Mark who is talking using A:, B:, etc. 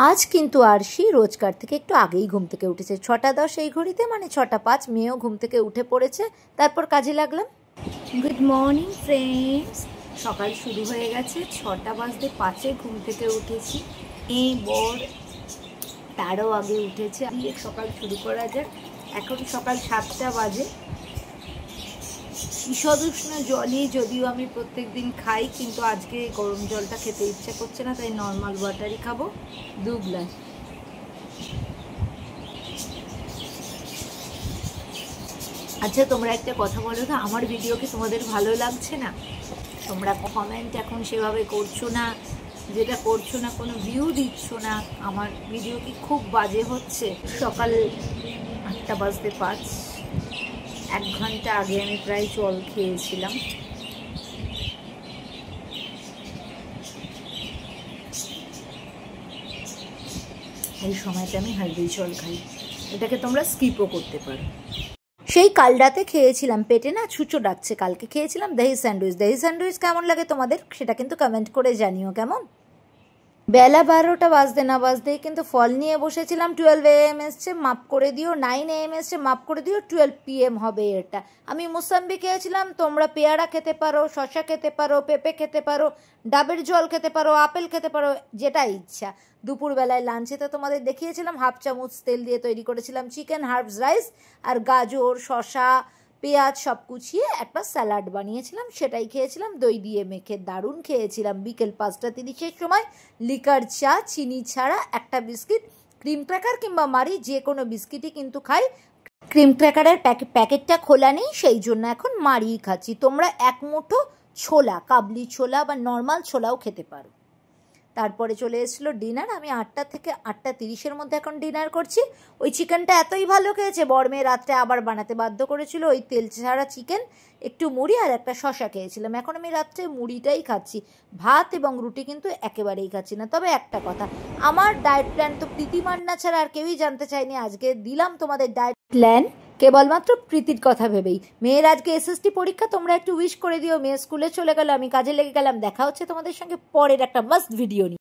A: আজ কিন্তু আরশি রোজকার থেকে একটু আগেই ঘুম থেকে উঠেছে। 6:10 এই ঘড়িতে, মানে 6:05। মেয়েও ঘুম থেকে উঠে পড়েছে, তারপর কাজে লাগলাম। Good morning friends. সকাল শুরু হয়ে গেছে, 6:05 ঘুম থেকে উঠেছি। এই বর তারও আগে উঠেছে। সকাল শুরু করা যাক। এখন সকাল 7টা বাজে। ঈষদুষ্ণ জলই যদিও আমি প্রত্যেক দিন খাই, কিন্তু আজকে গরম জলটা খেতে ইচ্ছে করছে না, তাই নর্মাল ওয়াটারই খাবো 2 গ্লাস। আচ্ছা, তোমরা একটা কথা বলো তো, আমার ভিডিও কি তোমাদের ভালো লাগছে না? তোমরা কমেন্ট এখন সেভাবে করছো না, যেটা করছো না কোনো ভিউ দিচ্ছ না। আমার ভিডিও কি খুব বাজে হচ্ছে? সকাল 8:05, 1 ঘন্টা আগে আমি প্রায় জল খেয়েছিলাম। এই সময়টা আমি হালদি জল খাই, এটাকে তোমরা স্কিপও করতে পারো। সেই কাল রাতে খেয়েছিলাম, পেটে না ছুঁচো ডাকছে। কালকে খেয়েছিলাম দহি স্যান্ডউইচ। দহি স্যান্ডউইচ কেমন লাগে তোমাদের সেটা কিন্তু কমেন্ট করে জানিও। কেমন? বেলা 12টা বাজতে না বাজতেই কিন্তু ফল নিয়ে বসেছিলাম। 12 AM এসছে, মাপ করে দিও। 9 AM এসছে, মাপ করে দিও। 12 PM হবে এটা। আমি মুসাম্বি খেয়েছিলাম, তোমরা পেয়ারা খেতে পারো, শশা খেতে পারো, পেঁপে খেতে পারো, ডাবের জল খেতে পারো, আপেল খেতে পারো, যেটা ইচ্ছা। দুপুরবেলায় লাঞ্চে তো তোমাদের দেখিয়েছিলাম, 1/2 চামচ তেল দিয়ে তৈরি করেছিলাম চিকেন হার্বস রাইস, আর গাজর, শশা, পেঁয়াজ সব কুচিয়ে একটা স্যালাড বানিয়েছিলাম, সেটাই খেয়েছিলাম। দই দিয়ে মেখে দারুণ খেয়েছিলাম। বিকেল 5:30 সময় লিকার চা, চিনি ছাড়া, একটা বিস্কিট, ক্রিম ক্র্যাকার কিংবা মারি, যে কোনো বিস্কিটই কিন্তু খাই। ক্রিম ক্র্যাকারের প্যাকেটটা খোলা নেই, সেই জন্য এখন মারিই খাচ্ছি। তোমরা 1 মুঠো ছোলা, কাবলি ছোলা বা নর্মাল ছোলাও খেতে পারো। তারপরে চলে এসেছিলো ডিনার। আমি 8টা থেকে 8:30 মধ্যে এখন ডিনার করছি। ওই চিকেনটা এতই ভালো খেয়েছে, বরমেয়ে রাত্রে আবার বানাতে বাধ্য করেছিল। ওই তেল ছাড়া চিকেন, একটু মুড়ি আর একটা শশা খেয়েছিলাম। এখন আমি রাত্রে মুড়িটাই খাচ্ছি, ভাত এবং রুটি কিন্তু একেবারেই খাচ্ছি না। তবে একটা কথা, আমার ডায়েট প্ল্যান তো প্রীতি মান্না ছাড়া আর কেউই জানতে চায়নি। আজকে দিলাম তোমাদের ডায়েট প্ল্যান কেবলমাত্র প্রীতির কথা ভেবেই। মেয়ের আজকে SST পরীক্ষা, তোমরা একটু উইশ করে দিও। মেয়ে স্কুলে চলে গেল, আমি কাজে লেগে গেলাম। দেখা হচ্ছে তোমাদের সঙ্গে পরের একটা মাস্ট ভিডিও নিয়ে।